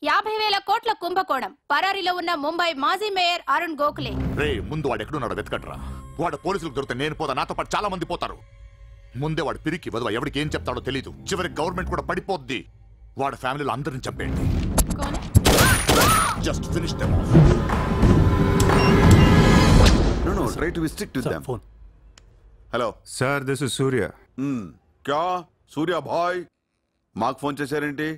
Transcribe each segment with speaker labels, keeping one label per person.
Speaker 1: 50,000 కోట్ల కుంభకోణం. పరారీలో ఉన్న ముంబై మాజీ మేయర్ అరుణ్ గోఖలే.
Speaker 2: రే ముందు వాడు ఎక్కడున్నాడో వెతకట్రా. వాడు పోలీసులకు దొరికితే నేను పోతా, నాతో పాటు చాలా మంది పోతారు. ముందే వాడు పిరికి వదవ, ఎవరికి ఏం చెప్తాడో తెలీదు. చివరికి గవర్నమెంట్ కూడా పడిపోద్ది. వాడి ఫ్యామిలీలో అందరిని చంపేయండి. Just finish them of.
Speaker 3: No, try to be strict with them.
Speaker 4: Phone.
Speaker 3: Hello.
Speaker 5: Sir, this is Surya.
Speaker 3: क्या సూర్య బాయ్ మాకు ఫోన్ చేశారేంటి?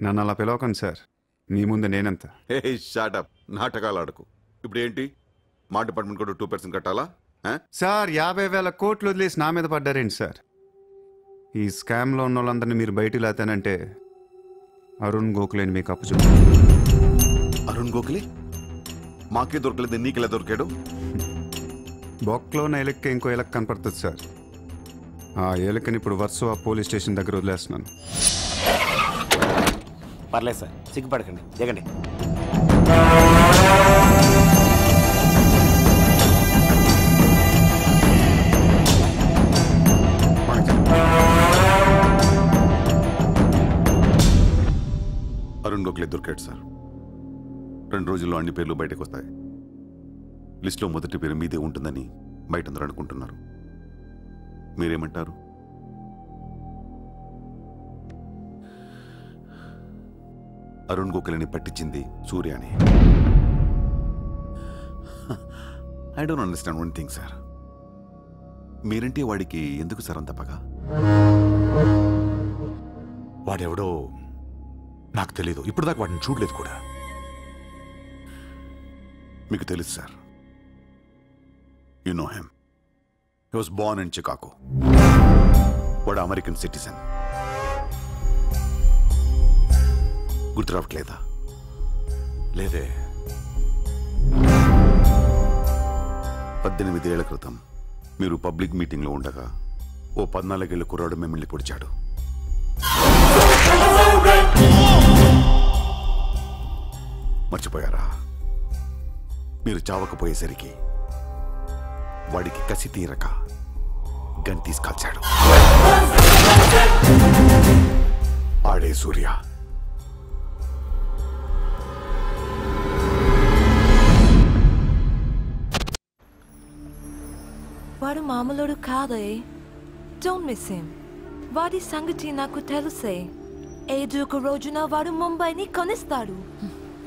Speaker 5: నన్ను అలా పిలవకండి సార్, మీ ముందు నేనంత.
Speaker 3: హే షాటప్, నాటకాలు ఆడకు. ఇప్పుడు ఏంటి, మా డిపార్ట్మెంట్ కూడా 2% కట్టాలా?
Speaker 5: సార్ 50,000 కోట్లు వదిలేసి నా మీద పడ్డారేంటి సార్? ఈ స్కామ్లో ఉన్న వాళ్ళందరినీ మీరు బయటికి లేతానంటే అరుణ్ గోఖలేని మీకు అప్పు చెప్పు.
Speaker 3: అరుణ్ గోఖలే మాకే దొరకలేదు, నీకెలా దొరికాడు?
Speaker 5: బొక్కలో ఉన్న ఎలక్కే ఇంకో ఎలక్ కనపడుతుంది సార్. ఆ ఎలకని ఇప్పుడు వర్సోవా పోలీస్ స్టేషన్ దగ్గర వదిలేస్తున్నాను.
Speaker 4: పర్లేదు సార్, సిగ్గుపడకండి, దిగండి.
Speaker 3: అరుణ్ గోఖలే దొరికాడు సార్. 2 రోజుల్లో అన్ని పేర్లు బయటకు వస్తాయి. లిస్టులో మొదటి పేరు మీదే ఉంటుందని బయట అందరూ అనుకుంటున్నారు. మీరేమంటారు? అరుణ్ గోఖలేని పట్టించింది సూర్యాని. I don't understand one thing sir. మీరంటే వాడికి ఎందుకు సార్ అంత పగ?
Speaker 2: వాడెవడో నాకు తెలీదు, ఇప్పుడు దాకా వాడిని చూడలేదు కూడా.
Speaker 3: మీకు తెలుసు sir. You know him. He was born in Chicago. వాడు అమెరికన్ సిటిజన్. గుర్తు రావట్లేదా?
Speaker 2: లేదే.
Speaker 3: 18 ఏళ్ల క్రితం మీరు పబ్లిక్ మీటింగ్లో ఉండగా ఓ 14 ఏళ్ల కుర్రాడు మిమ్మల్ని పొడిచాడు. మర్చిపోయారా? మీరు చావకపోయేసరికి వాడికి కసి తీరక గన్ తీసుకాల్చాడు. ఆడే సూర్య.
Speaker 6: వాడు మామూలుడు కాదే. Don't miss him. వాడి సంగతి నాకు తెలుసే. ఏదో ఒక రోజున వాడు ముంబైని కొనిస్తాడు.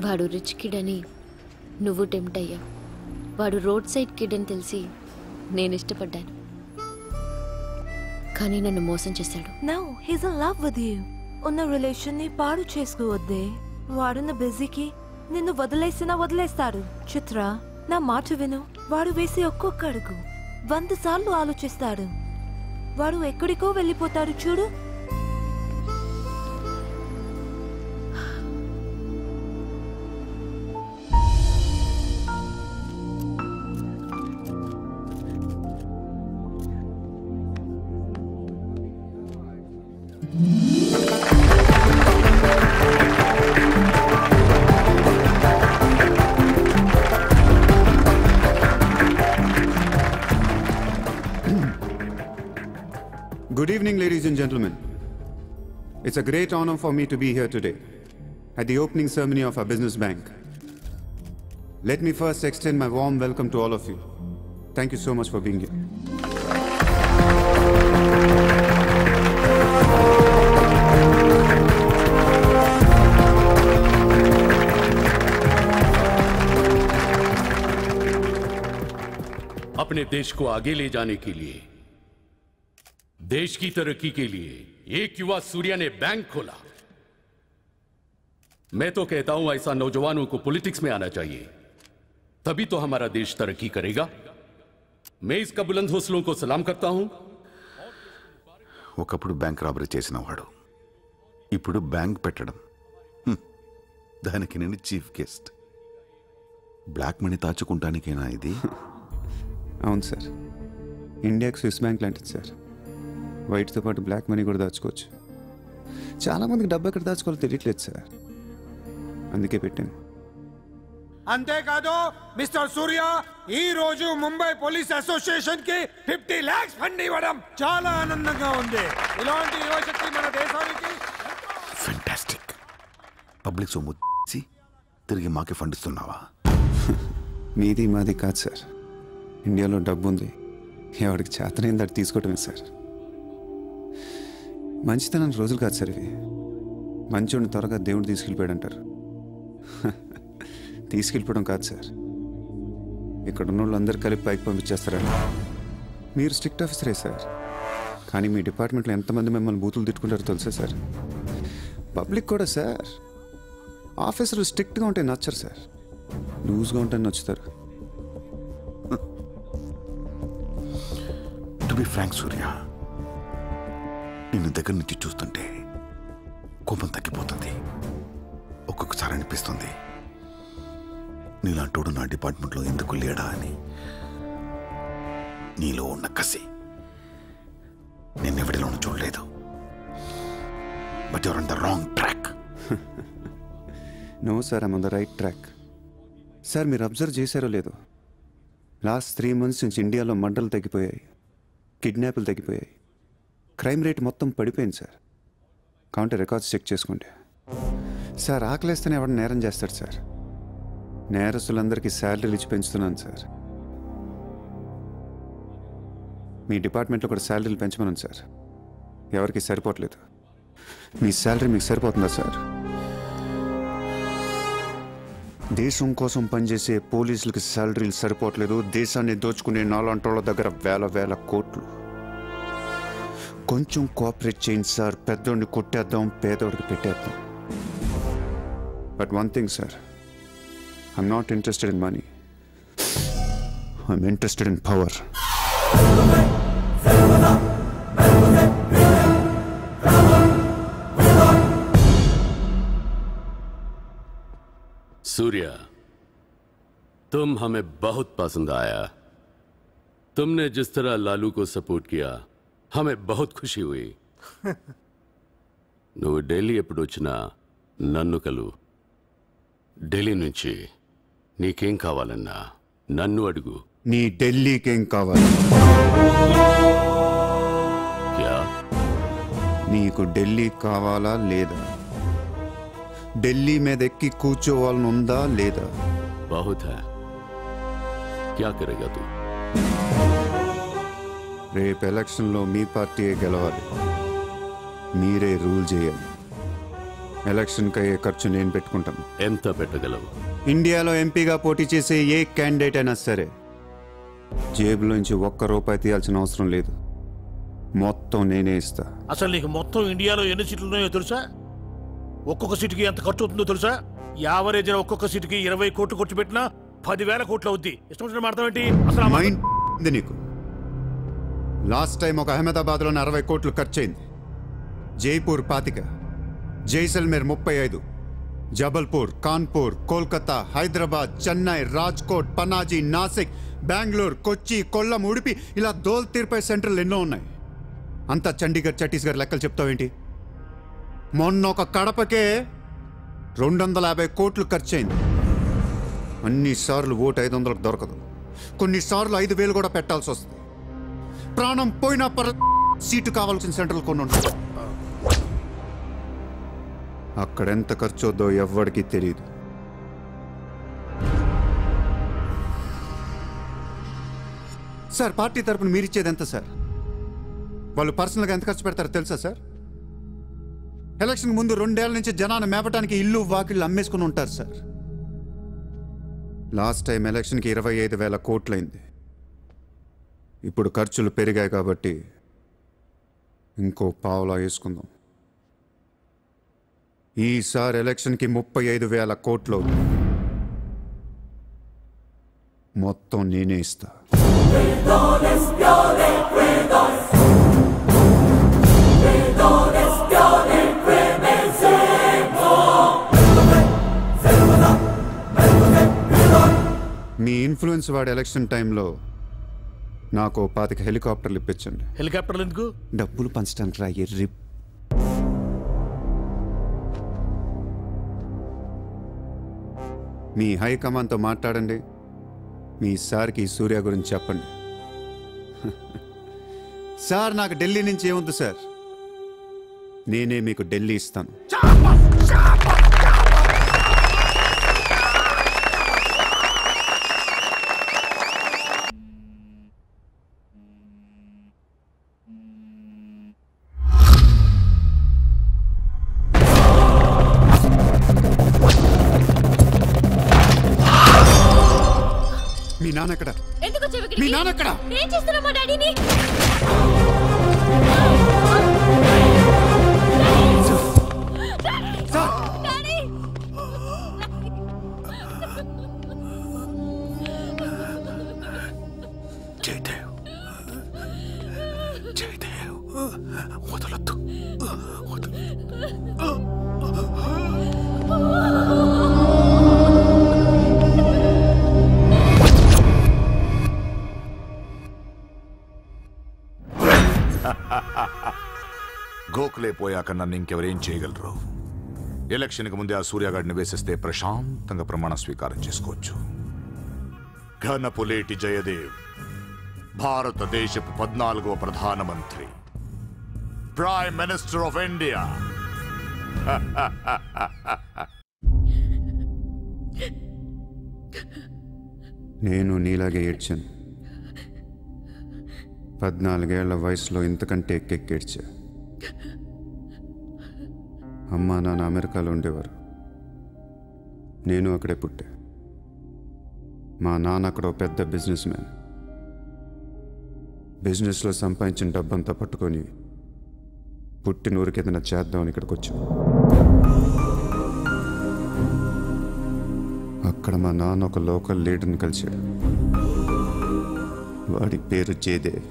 Speaker 7: వాడు రిచ్ కిడ్ అని నువ్వు టెంప్ట్ అయ్యా. వాడు రోడ్ సైడ్ కిడ్ అని తెలిసి నేను ఇష్టపడ్డాను, కానీ నన్ను మోసం చేశాడు.
Speaker 6: No, he's in love with you. ఉన్న రిలేషన్ ని పాడు చేసుకోవద్దే. వాడున్న బిజీకి నిన్ను వదిలేస్తాడు. చిత్ర, నా మాట విను. వాడు వేసి ఒక్కొక్క అడుగు 100 సార్లు ఆలోచిస్తాడు. వాడు ఎక్కడికో వెళ్ళిపోతాడు చూడు.
Speaker 5: Good evening, ladies and gentlemen. It's a great honor for me to be here today at the opening ceremony of our business bank. Let me first extend my warm welcome to all of you. Thank you so much for being here.
Speaker 8: अपने देश को आगे ले जाने के लिए, देश की तरक्की के लिए एक युवा सूर्या ने बैंक खोला। मैं तो कहता हूं ऐसा नौजवानों को पॉलिटिक्स में आना चाहिए, तभी तो हमारा देश तरक्की करेगा। मैं इसका बुलंद हौसलों को सलाम करता हूं।
Speaker 3: ఒకప్పుడు బ్యాంక్ రాబరీ చేసిన వాడు ఇప్పుడు బ్యాంక్ పెట్టడం, దానికి నేను చీఫ్ గెస్ట్. బ్లాక్ మనీ దాచుకుంటానికేనా ఇది?
Speaker 5: అవును సార్, ఇండియాకి స్విస్ బ్యాంక్ లాంటిది సార్. వైట్తో పాటు బ్లాక్ మనీ కూడా దాచుకోవచ్చు. చాలామందికి డబ్బు ఎక్కడ దాచుకోవాలో తెలియట్లేదు సార్, అందుకే పెట్టాను.
Speaker 9: అంతేకాదు మిస్టర్ సూర్య, ఈ రోజు ముంబై పోలీస్ అసోసియేషన్ కి 50 lakhs ఫండ్ ఇవ్వడం చాలా ఆనందంగా ఉంది. ఇలాంటి యువశక్తి మన దేశానికి
Speaker 3: ఫెంటాస్టిక్. పబ్లిక్ సొమ్ము తిరిగి మాకే ఫండ్ ఇస్తున్నావా?
Speaker 5: మీది మాది కాదు సార్. ఇండియాలో డబ్బు ఉంది, ఎవరికి చేతనైంది అది తీసుకోవటమే సార్. మంచితనానికి రోజులు కాదు సార్ ఇవి. మంచోడిని త్వరగా దేవుడు తీసుకెళ్ళిపోయాడు అంటారు. తీసుకెళ్ళిపోవడం కాదు సార్, ఇక్కడ ఉన్న వాళ్ళు అందరు కలిపి పైకి పంపించేస్తారండి. మీరు స్ట్రిక్ట్ ఆఫీసరే సార్, కానీ మీ డిపార్ట్మెంట్లో ఎంతమంది మిమ్మల్ని బూతులు తిట్టుకుంటారో తెలుసా సార్? పబ్లిక్ కూడా సార్. ఆఫీసర్లు స్ట్రిక్ట్గా ఉంటే నచ్చరు సార్, లూజ్గా ఉంటే నచ్చుతారు.
Speaker 3: టు బి ఫ్రాంక్ సూర్య, నిన్ను దగ్గర నుంచి చూస్తుంటే కోపం తగ్గిపోతుంది. ఒక్కొక్కసారి అనిపిస్తుంది నీలాంటోడు నా డిపార్ట్మెంట్లో ఎందుకు లేడా అని. నీలో ఉన్న కసి నేనెవడిలోనూ చూడలేదు. But your on the wrong track.
Speaker 5: No sir, I'm on the right track. Sir మీరు అబ్జర్వ్ చేశారో లేదో, లాస్ట్ 3 months నుంచి ఇండియాలో మర్డర్లు తగ్గిపోయాయి, కిడ్నాప్లు తగ్గిపోయాయి, క్రైమ్ రేట్ మొత్తం పడిపోయింది సార్. కావుంటే రికార్డ్స్ చెక్ చేసుకోండి సార్. ఆకలేస్తేనే ఎవడ నేరం చేస్తాడు సార్. నేరస్తులందరికీ శాలరీలు ఇచ్చి పెంచుతున్నాను సార్. మీ డిపార్ట్మెంట్లో కూడా శాలరీలు పెంచమన్నాను సార్, ఎవరికి సరిపోవట్లేదు. మీ శాలరీ మీకు సరిపోతుందా సార్? దేశం కోసం పనిచేసే పోలీసులకి శాలరీలు సరిపోవట్లేదు, దేశాన్ని దోచుకునే నాలాంటోళ్ళ దగ్గర వేల కోట్లు. కొంచెం కోఆపరేట్ చేయండి సార్, పెద్దోడిని కొట్టేద్దాం, పేదోడికి పెట్టేద్దాం. But one thing sir, I'm not interested in money, I'm interested in power.
Speaker 8: Surya, तुम हमें बहुत पसंद आया. तुमने जिस तरह लालू को सपोर्ट किया हमें बहुत खुशी हुई. నువ్వు ఢిల్లీ ఎప్పుడు వచ్చినా నన్ను కలు. ఢిల్లీ నుంచి నీకేం కావాలన్నా నన్ను అడుగు.
Speaker 5: నీ ఢిల్లీకేం కావాలి?
Speaker 8: క్యా?
Speaker 5: నీకు ఢిల్లీ కావాలా లేదా? ఢిల్లీ మీద ఎక్కి కూర్చోవాలని ఉందా లేదా?
Speaker 8: बहुत है. क्या करेगा तू?
Speaker 5: రేపు ఎలక్షన్లో మీ పార్టీయే గెలవాలి, మీరే రూల్ చేయాలి. ఎలక్షన్కి అయ్యే ఖర్చు నేను పెట్టుకుంటాను.
Speaker 8: ఎంత పెట్టగలవు?
Speaker 5: ఇండియాలో ఎంపీగా పోటీ చేసే ఏ క్యాండిడేట్ అయినా సరే జేబులోంచి ₹1 తీయాల్సిన అవసరం లేదు, మొత్తం నేనే ఇస్తా.
Speaker 10: అసలు నీకు మొత్తం ఇండియాలో ఎన్ని సీట్లు ఉన్నాయో తెలుసా? ఒక్కొక్క సీటుకి ఎంత ఖర్చు అవుతుందో తెలుసా? యావరేజ్ ఒక్కొక్క సీటుకి 20 కోట్లు ఖర్చు పెట్టినా 10,000 కోట్లు అవుద్ది. ఇష్టం మాట్లాడతావేంటి? అసలు
Speaker 5: మైండ్ ఉంది నీకు? లాస్ట్ టైం ఒక అహ్మదాబాద్లోనే 60 కోట్లు ఖర్చు అయింది, జైపూర్ 25, జైసల్మేర్ 35, జబల్పూర్, కాన్పూర్, కోల్కతా, హైదరాబాద్, చెన్నై, రాజ్కోట్, పనాజీ, నాసిక్, బెంగళూరు, కొచ్చి, కొల్లం, ఉడిపి, ఇలా దోల్ తీర్పై సెంటర్లు ఎన్నో ఉన్నాయి. అంతా చండీగఢ్, ఛత్తీస్గఢ్ లెక్కలు చెప్తావేంటి? మొన్న ఒక కడపకే 250 కోట్లు ఖర్చు అయింది. అన్నిసార్లు ఓటు 500కు దొరకదు, కొన్నిసార్లు 5,000 కూడా పెట్టాల్సి వస్తుంది. ప్రాణం పోయినా సీటు కావాల్సిన సెంటర్లు కొన్ని ఉంటాయి. అక్కడెంత ఖర్చు అవుద్దో ఎవ్వడికి తెలియదు. సార్ పార్టీ తరపున మీరిచ్చేది ఎంత సార్? వాళ్ళు పర్సనల్గా ఎంత ఖర్చు పెడతారో తెలుసా సార్? ఎలక్షన్ ముందు 2 ఏళ్ల నుంచి జనాన్ని మేపటానికి ఇల్లు వాకిళ్ళు అమ్మేసుకుని ఉంటారు సార్. లాస్ట్ టైం ఎలక్షన్కి 25,000 కోట్లయింది. ఇప్పుడు ఖర్చులు పెరిగాయి కాబట్టి ఇంకో పావులా వేసుకుందాం. ఈసారి ఎలక్షన్కి 35,000 కోట్లు, మొత్తం నేనే ఇస్తా. మీ ఇన్ఫ్లుయెన్స్ వాడి ఎలక్షన్ టైంలో నాకు 25 హెలికాప్టర్లు ఇప్పించండి.
Speaker 10: హెలికాప్టర్లు ఎందుకు?
Speaker 5: డబ్బులు పంచడానికి రా ఎర్రి. మీ హైకమాండ్తో మాట్లాడండి, మీ సార్కి సూర్య గురించి చెప్పండి. సార్ నాకు ఢిల్లీ నుంచి ఏముంది సార్, నేనే మీకు ఢిల్లీ ఇస్తాను. నాన్న ఎక్కడ?
Speaker 7: ఎందుకు వచ్చావు ఇక్కడికి?
Speaker 5: మీ నాన్న ఎక్కడ?
Speaker 7: ఏం చేస్తున్నావు మా డాడీని? డాడీ!
Speaker 3: జయదేవ్, జయదేవ్, వదలొద్దు,
Speaker 2: గోఖలే పోయాక నన్ను ఇంకెవరేం చేయగలరు? ఎలక్షన్కి ముందే ఆ సూర్యగాడిని వేసేస్తే ప్రశాంతంగా ప్రమాణ స్వీకారం చేసుకోవచ్చు. ఘనపులేటి జయదేవ్ భారతదేశపు 14వ ప్రధానమంత్రి, ప్రైమ్ మినిస్టర్ ఆఫ్ ఇండియా.
Speaker 5: నేను నీలాగే ఏడ్చాను. 14 ఏళ్ల వయసులో ఇంతకంటే ఎక్కెక్కేడ్చా. అమ్మా నాన్న అమెరికాలో ఉండేవారు. నేను అక్కడే పుట్టా. మా నాన్న అక్కడ పెద్ద బిజినెస్ మ్యాన్. బిజినెస్లో సంపాదించిన డబ్బంతా పట్టుకొని పుట్టిన ఊరికి ఏదైనా చేద్దామని ఇక్కడికి వచ్చాం. అక్కడ మా నాన్న ఒక లోకల్ లీడర్ని కలిశాడు. వాడి పేరు జయదేవ్.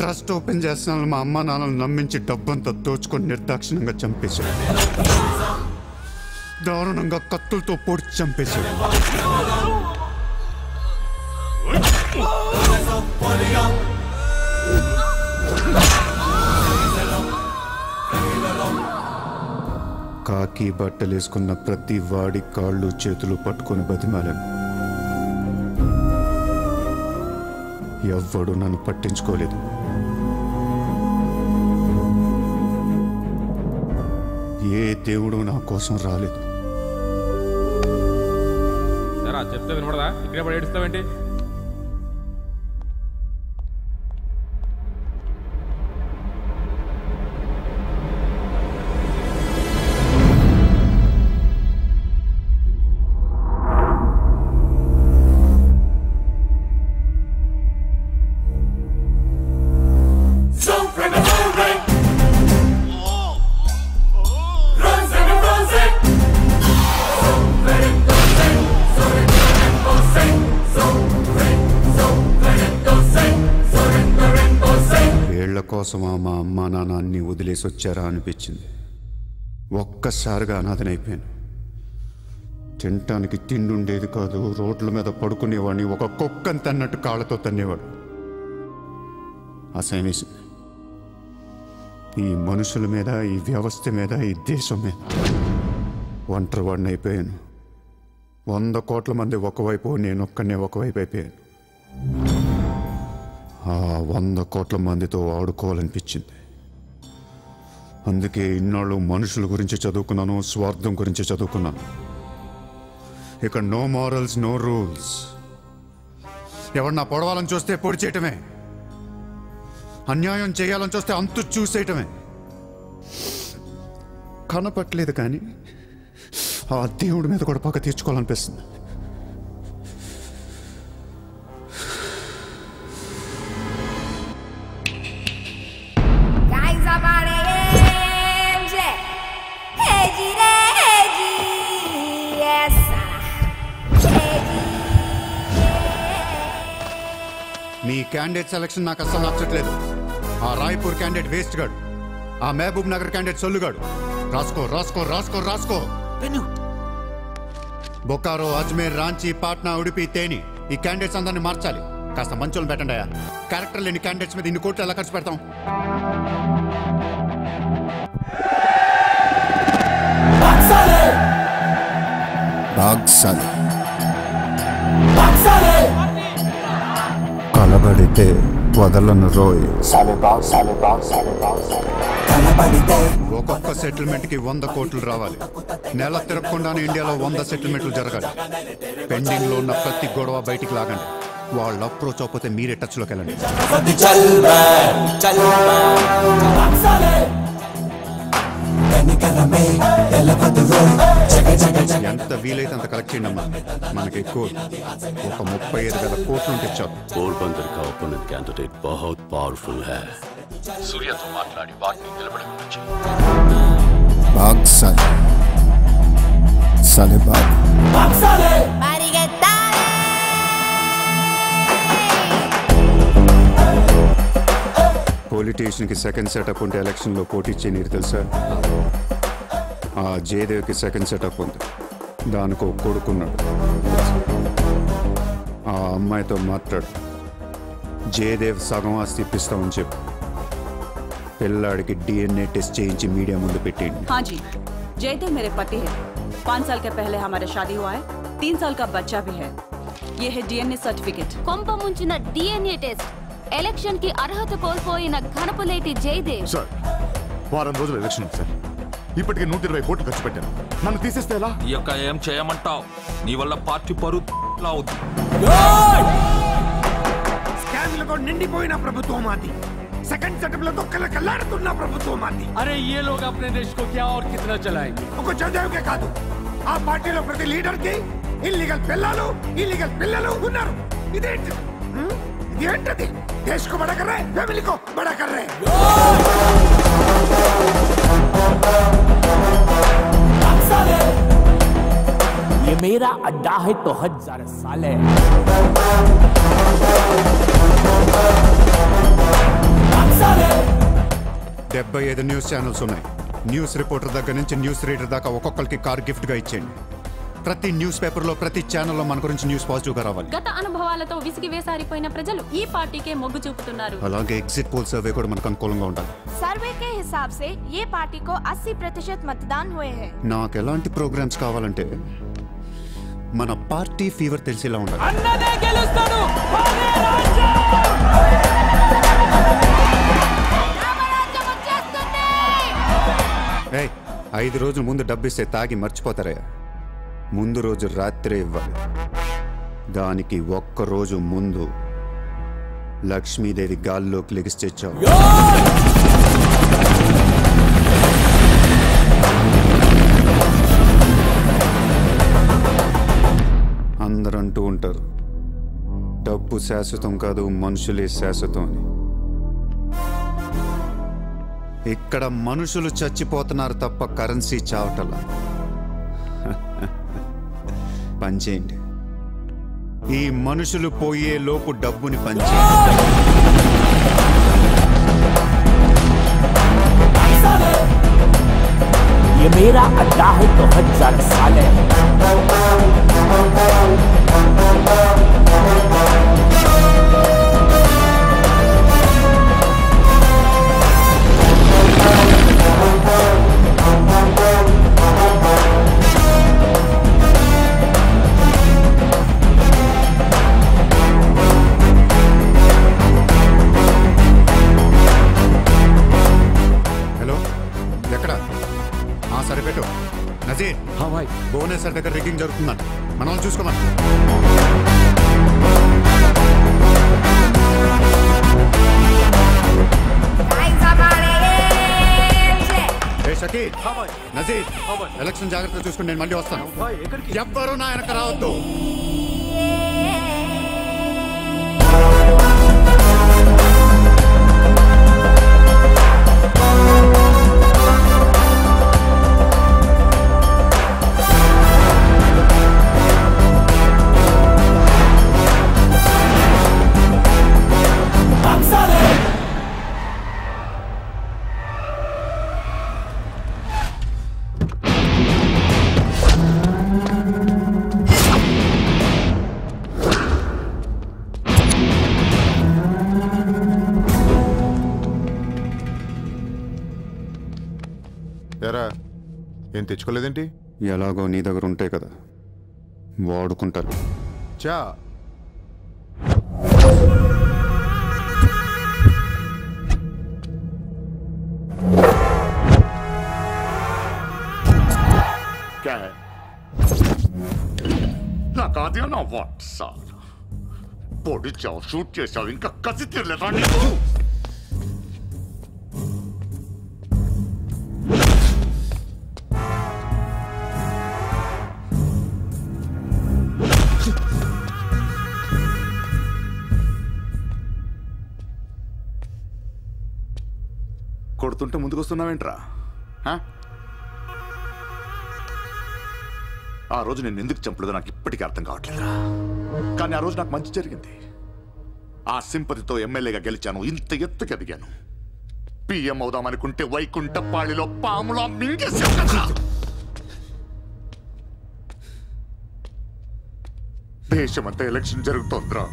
Speaker 5: ట్రస్ట్ ఓపెన్ చేస్తున్నాను మా అమ్మ నాన్నలు నమ్మించి డబ్బంతా దోచుకొని నిర్దాక్షిణంగా చంపేశాడు. దారుణంగా కత్తులతో పొడిచి చంపేశాడు. కాకి బట్టలేసుకున్న ప్రతి వాడి కాళ్ళు చేతులు పట్టుకొని బతిమాలను. ఎవ్వడు నన్ను పట్టించుకోలేదు. ఏ దేవుడు నా కోసం రాలేదు.
Speaker 11: చెప్తే వినపడదా? ఇక్కడే పడి ఏడుస్తావేంటి?
Speaker 5: కోసమా మా అమ్మా నాన్న అన్ని వదిలేసి వచ్చారా అనిపించింది. ఒక్కసారిగా అనాథనైపోయాను. తినటానికి తిండి ఉండేది కాదు. రోడ్ల మీద పడుకునేవాడిని. ఒక కుక్కని తన్నట్టు కాళ్ళతో తన్నేవాడు. అసహ్యం వేసింది. ఈ మనుషుల మీద, ఈ వ్యవస్థ మీద, ఈ దేశం మీద ఒంటరి వాడిని అయిపోయాను. 100 కోట్ల మంది ఒకవైపు, నేను ఒక్కనే ఒకవైపు అయిపోయాను. ఆ 100 కోట్ల మందితో ఆడుకోవాలనిపించింది. అందుకే ఇన్నాళ్ళు మనుషుల గురించి చదువుకున్నాను, స్వార్థం గురించి చదువుకున్నాను. ఇక నో మారల్స్, నో రూల్స్. ఎవరన్నా పొడవాలని చూస్తే పొడి చేయటమే, అన్యాయం చేయాలని చూస్తే అంతు చూసేయటమే. కనపట్లేదు కానీ ఆ దేవుడి మీద కూడా పక్క తీర్చుకోవాలనిపిస్తుంది. మీ క్యాండిడేట్ సెలక్షన్ నాకు అసలు నచ్చట్లేదు. ఆ రాయ్పూర్ క్యాండిడేట్ వేస్ట్ గాడు, ఆ మహబూబ్ నగర్ క్యాండిడేట్ సొల్లుగాడు. రాసుకో రాసుకో రాసుకో రాసుకో. బొకారో, అజ్మేర్, రాంచీ, పాట్నా, ఉడిపి, తేని, ఈ క్యాండిడేట్స్ అందరినీ మార్చాలి. కాస్త మంచోళ్ళని పెట్టండి అయ్యా. క్యారెక్టర్ లేని క్యాండిడేట్స్ మీద ఇన్ని కోట్లు ఎలా ఖర్చు పెడతాం? కలబడితే వదలను రోయ్. ఒక్కొక్క సెటిల్మెంట్ కి 100 కోట్లు రావాలి. నెల తిరగకుండానే ఇండియాలో 100 సెటిల్మెంట్లు జరగాలి. పెండింగ్ లో ఉన్న ప్రతి గొడవ బయటికి లాగండి. వాళ్ళు అప్రోచ్ అవ్వకపోతే మీరే టచ్ లోకి వెళ్ళండి. ఎంత వీలైతే అంత కలెక్ట్ చేయండి అమ్మా. మనకి ఎక్కువ ఒక 35,000 కోట్లు ఉంటే చాలు.
Speaker 8: पोरबंदर का ओपोनेंट कैंडिडेट बहुत पावरफुल है सूर्यతో మాట్లాడి వాటిని నిలబడవచ్చు
Speaker 12: బాగ్ సాలే బాగ్ సాలే
Speaker 5: పొలిటీషియన్కి సెకండ్ సెటప్ ఉంటే ఎలక్షన్లో పోటీ చేయనీరు తెలుసా? ఆ జయదేవ్కి సెకండ్ సెటప్ ఉంది. దానికి ఒక కొడుకున్నాడు. ఆ అమ్మాయితో మాట్లాడు. జయదేవ్ సగం ఆస్తి ఇప్పిస్తామని చెప్పు. పిల్లాడికి DNA टेस्ट చేయించి మీడియా ముందు పెట్టేయండి.
Speaker 13: हाँ जी, जयदेव मेरे पति है. 5 साल के पहले हमारा शादी हुआ है. 3 साल का बच्चा भी है. ये है DNA सर्टिफिकेट.
Speaker 7: కొంప ముంచిన DNA టెస్ట్. ఎలక్షన్ కి అర్హత కోల్పోయిన ఘనపులేటి జయదేవ్.
Speaker 2: సార్, వారం రోజులు ఎలక్షన్ ఉంది సార్. ఇప్పటికే 120 కోట్లు ఖర్చు పెట్టాను. నన్ను తీసేస్తే ఎలా?
Speaker 14: ఈ యొక్క ఏం చేయమంటావు? నీ వల్ల పార్టీ పరువు అవుతుంది.
Speaker 9: స్కామ్లతో నిండిపోయిన ప్రభుత్వం మాది. సెకండ్ సెటప్ లతో కలకలాడుతున్న ప్రభుత్వం మాది.
Speaker 8: अरे ये लोग अपने देश को क्या और कितना चलाएंगे?
Speaker 9: ఒక జయదేవ్కే కాదు, ఆ పార్టీలో ప్రతి లీడర్ కి ఇల్లీగల్ పిల్లలు ఉన్నారు. ఇదేంటి? ఇదేంటది? देश को बड़ा कर रहे, फैमिली को बड़ा कर रहे.
Speaker 15: ये मेरा अड्डा है तो 1000 साल है.
Speaker 5: 75 న్యూస్ ఛానల్స్ ఉన్నాయి. న్యూస్ రిపోర్టర్ దగ్గర నుంచి న్యూస్ రీడర్ దాకా ఒక్కొక్కరికి కార్ గిఫ్ట్గా ఇచ్చేయండి. ప్రతి న్యూస్ పేపర్లో ప్రతి ఛానల్లో మన గురించి న్యూస్ పాజిటివ్గా రావాలి.
Speaker 13: గత అనుభవాలతో విసిగి వేసారిపోయిన ప్రజలు ఈ పార్టీకే మొగ్గు చూపుతున్నారు.
Speaker 5: అలాగే ఎగ్జిట్ పోల్ సర్వే కూడా మనకు అనుకూలంగా ఉండాలి.
Speaker 16: सर्वे के हिसाब से ये पार्टी को 80% मतदान हुए हैं.
Speaker 5: నాకు ఎలాంటి ప్రోగ్రామ్స్ కావాలంటే మన పార్టీ ఫీవర్ తెలిసేలా ఉండాలి. 5 రోజుల ముందు డబ్బిస్తే తాగి మర్చిపోతారయ్యా. ముందు రోజు రాత్రే ఇవ్వాలి. దానికి ఒక్క రోజు ముందు లక్ష్మీదేవి గాల్లోకి లెగిస్తే చాలు. అందరూ అంటూ ఉంటారు, డబ్బు శాశ్వతం కాదు, మనుషులే శాశ్వతం అని. ఇక్కడ మనుషులు చచ్చిపోతున్నారు తప్ప కరెన్సీ చావటలా. పంచేయండి. ఈ మనుషులు పోయే లోపు డబ్బుని పంచేయండి.
Speaker 15: ये मेरा अड्डा है तो 1000 साल है.
Speaker 5: సరిపెట్టు. నజీర్, భువనేశ్వర్ దగ్గర రిగ్గింగ్ జరుగుతుందంట. మనం చూసుకోమని. షకీల్, నజీర్, ఎలక్షన్ జాగ్రత్తగా చూసుకుని నేను మళ్ళీ వస్తాను. ఎవ్వరూ నా వెనక రావద్దు.
Speaker 17: ఎరా, ఏం తెచ్చుకోలేదేంటి?
Speaker 5: ఎలాగో నీ దగ్గర ఉంటాయి కదా, వాడుకుంటాను.
Speaker 17: చా
Speaker 2: क्या है? लगा दिया ना वाट साल. పొడి చావు, షూట్ చేసావు, ఇంకా కసి తీరలేదా నీకు? కొడుతుంటే ముందుకు వస్తున్నావేంట్రా? ఆ రోజు నేను ఎందుకు చంపలేదో నాకు ఇప్పటికీ అర్థం కావట్లేదురా. కానీ ఆ రోజు నాకు మంచి జరిగింది. ఆ సింపతితో ఎమ్మెల్యేగా గెలిచాను, ఇంత ఎత్తుకి ఎదిగాను. పిఎం అవుదామనుకుంటే వైకుంఠపాళిలో పాములా మింగేసావు కదా. దేశమంతా ఎలక్షన్ జరుగుతోందిరా.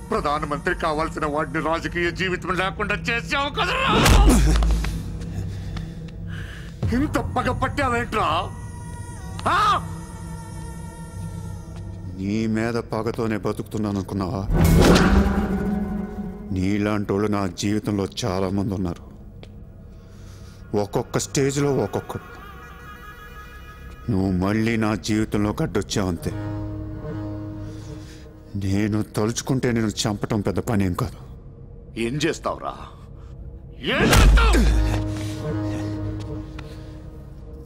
Speaker 2: ప్రధానమంత్రి కావాల్సిన వాడిని రాజకీయ జీవితం లేకుండా చేసావు కదరా. ఇంత పగ పట్టావేంట్రా?
Speaker 5: నీ మీద పగతోనే బతుకుతున్నాను అనుకున్నావా? నీలాంటి వాళ్ళు నా జీవితంలో చాలా మంది ఉన్నారు. ఒక్కొక్క స్టేజ్లో ఒక్కొక్కడు. నువ్వు మళ్ళీ నా జీవితంలో గడ్డొచ్చావంతే. నేను తలుచుకుంటే నేను చంపటం పెద్ద పని ఏం కాదు.
Speaker 2: ఏం చేస్తావురా?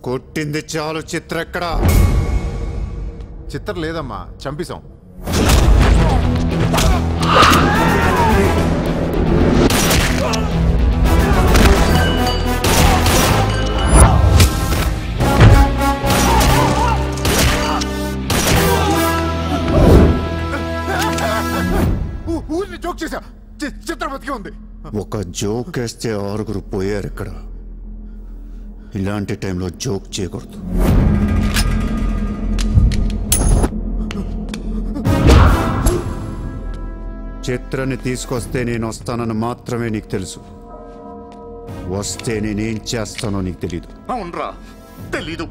Speaker 5: కొట్టింది చాలు. చిత్ర ఎక్కడా?
Speaker 17: చిత్ర లేదమ్మా, చంపేశాం. ఊరిని జోక్ చేశా. చిత్ర బతికే ఉంది.
Speaker 5: ఒక జోక్ వేస్తే 6 పోయారు ఇక్కడ. ఇలాంటి టైంలో జోక్ చేయకూడదు. చిత్రని తీసుకొస్తే నేను వస్తానని మాత్రమే నీకు తెలుసు. వస్తే నేనేం చేస్తానో నీకు తెలీదు.
Speaker 2: అవునరా, తెలీదు.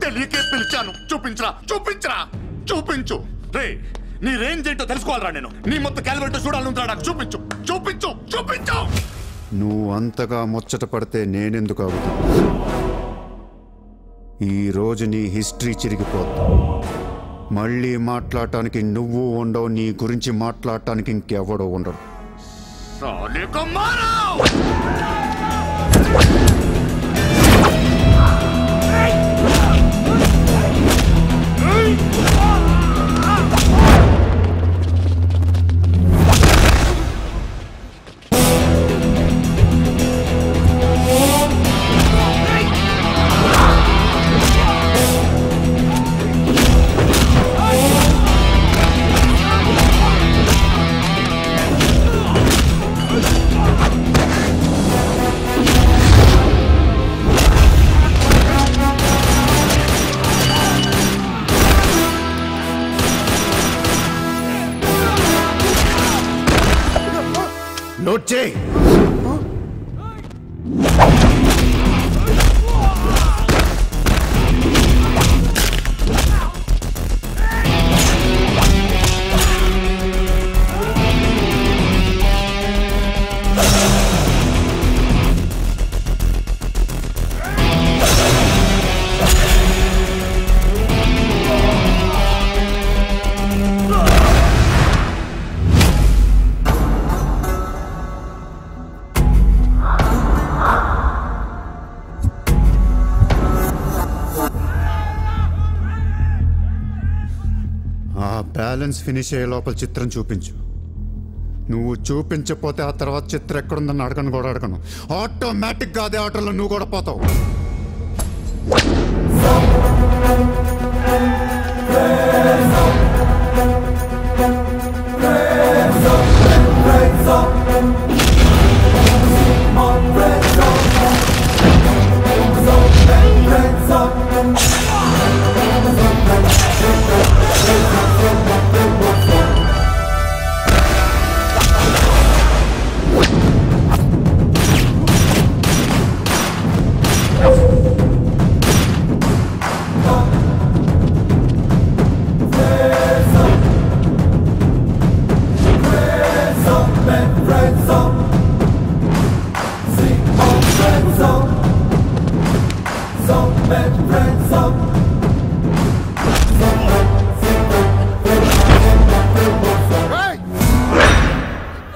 Speaker 2: తెలియకే పిలిచాను. చూపించరా, చూపించరా, చూపించు. రే, నీ రేంజ్ ఏంటో తెలుసుకోవాలరా నేను. నీ మొత్తం క్యాలిబరేటర్ చూడాలంటా. నాకు చూపించు, చూపించు, చూపించు.
Speaker 5: నువ్వు అంతగా ముచ్చట పడితే నేనెందుకు అవుతా? ఈరోజు నీ హిస్టరీ చిరిగిపోతా. మళ్ళీ మాట్లాడటానికి నువ్వు ఉండవు. నీ గురించి మాట్లాడటానికి ఇంకెవడో ఉండడు. నోట్ చేయి. బ్యాలెన్స్ ఫినిష్ అయ్యే లోపల చిత్రం చూపించు. నువ్వు చూపించకపోతే ఆ తర్వాత చిత్రం ఎక్కడుందని అడగను కూడా అడగను. ఆటోమేటిక్గా అదే ఆటోలో నువ్వు కూడా పోతావు.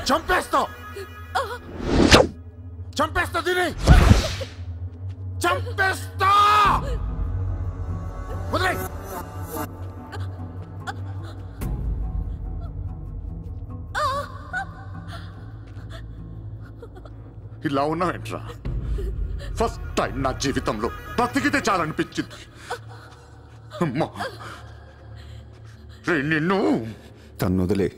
Speaker 9: చంపేస్తావు, చంపేస్తా, దీని చంపేస్తా. వదిలేయ్.
Speaker 2: ఇలా ఉన్నావేంట్రా? ఫస్ట్ టైం నా జీవితంలో బ్రతికితే చాలనిపించింది. అమ్మా నిన్ను
Speaker 5: తను వదిలే,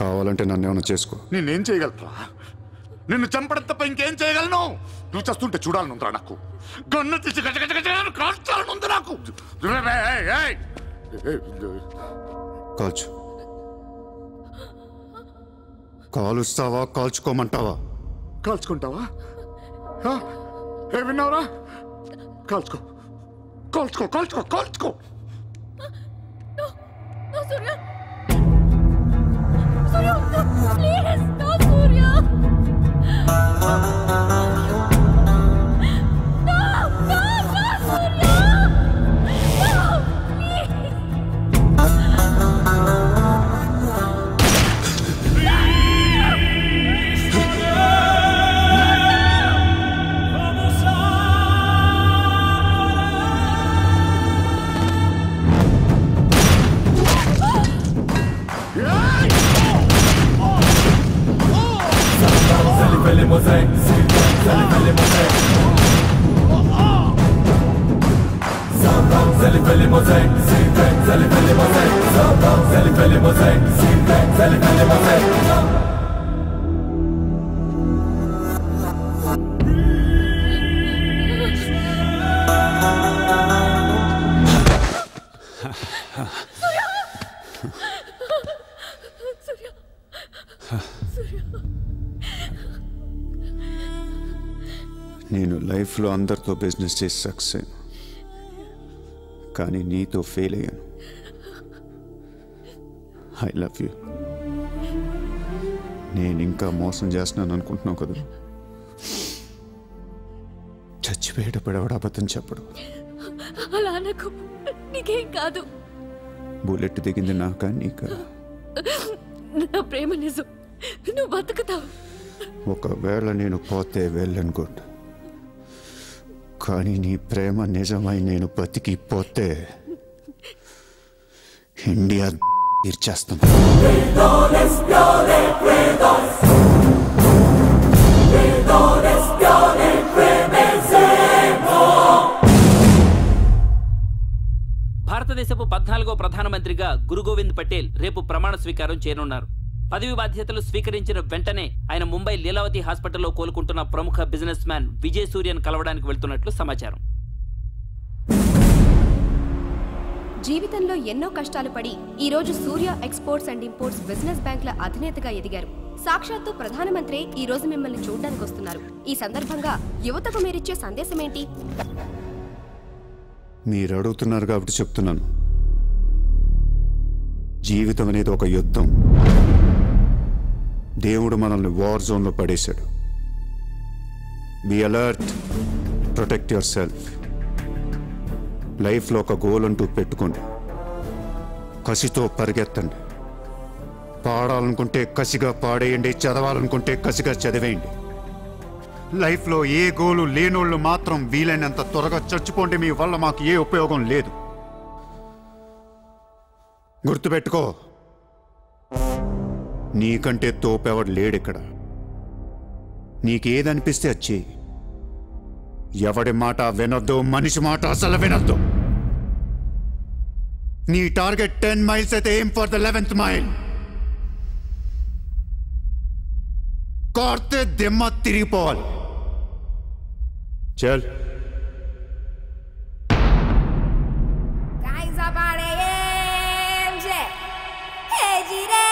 Speaker 5: కావాలంటే నన్ను ఏమైనా చేసుకో.
Speaker 2: నేనేం చేయగలరా? నిన్ను చంపడం తప్ప ఇంకేం చేయగలను? నువ్వు చేస్తుంటే చూడాలనుందిరా నాకు. గన్ను తీసి కాల్చాలనుంది నాకు.
Speaker 5: కాల్చు. కాలుస్తావా కాల్చుకోమంటావా?
Speaker 2: కాల్చుకుంటావా? విన్నావురా? కాల్చుకో కాల్చుకో కాల్చుకో కాల్చుకో.
Speaker 5: నేను లైఫ్లో అందరితో బిజినెస్ చేసి సక్సెస్ అయ్యాను, కానీ నీతో ఫెయిల్ అయ్యాను. I love you. నేను ఇంకా మోసం చేస్తున్నాను అనుకుంటున్నావు కదా? చచ్చిపోయేటప్పుడు ఎవడు అబద్ధం చెప్పడు.
Speaker 7: అలా అనకు, నీకేం కాదు.
Speaker 5: బుల్లెట్ దిగింది నాకా నీకా?
Speaker 7: నా ప్రేమ నిజం, నువ్వు బతుకుతావు.
Speaker 5: ఒకవేళ నేను పోతే వెళ్ళను గుడ్, కానీ నీ ప్రేమ నిజమై నేను బతికిపోతే ఇండియా తీర్చేస్తాను.
Speaker 18: భారతదేశపు 14వ ప్రధానమంత్రిగా గురు గోవింద్ పటేల్ రేపు ప్రమాణ స్వీకారం చేయనున్నారు. పదవి బాధ్యతలు స్వీకరించిన వెంటనే ఆయన ముంబై లీలావతి హాస్పిటల్లో కోలుకుంటున్న ప్రముఖ బిజినెస్ మ్యాన్ విజయ్ సూర్యను కలవడానికి వెళ్తున్నట్లు సమాచారం.
Speaker 19: జీవితంలో ఎన్నో కష్టాలు పడి ఈ రోజు సూర్య ఎక్స్పోర్ట్స్ అండ్ ఇంపోర్ట్స్ బిజినెస్ బ్యాంక్ల అధినేతగా ఎదిగారు. సాక్షాత్తు ప్రధానమంత్రి ఈ రోజు మిమ్మల్ని చూడడానికి వస్తున్నారు. ఈ సందర్భంగా యువతకు మీరిచ్చే సందేశం ఏంటి?
Speaker 5: మీరు అడుగుతున్నారు కాబట్టి చెప్తున్నాను. జీవితం అనేది ఒక యుద్ధం. దేవుడు మనల్ని వార్ జోన్లో పడేశాడు. Be alert, protect yourself. లైఫ్లో ఒక గోల్ అంటూ పెట్టుకోండి, కసితో పరిగెత్తండి. పాడాలనుకుంటే కసిగా పాడేయండి, చదవాలనుకుంటే కసిగా చదివేయండి. లైఫ్లో ఏ గోలు లేనోళ్ళు మాత్రం వీలైనంత త్వరగా చచ్చిపోండి. మీ వల్ల మాకు ఏ ఉపయోగం లేదు. గుర్తుపెట్టుకో, నీకంటే తోపెవడు లేడిక్కడ. నీకేదనిపిస్తే వచ్చి, ఎవడి మాట వినొద్దు, మనిషి మాట అసలు వినొద్దు. నీ టార్గెట్ 10 miles అయితే aim for the 11th mile. కార్తే దిమ్మ తిరిగిపోవాలి. చల్.
Speaker 20: Guys, I bought a MJ. Hey, G-Day.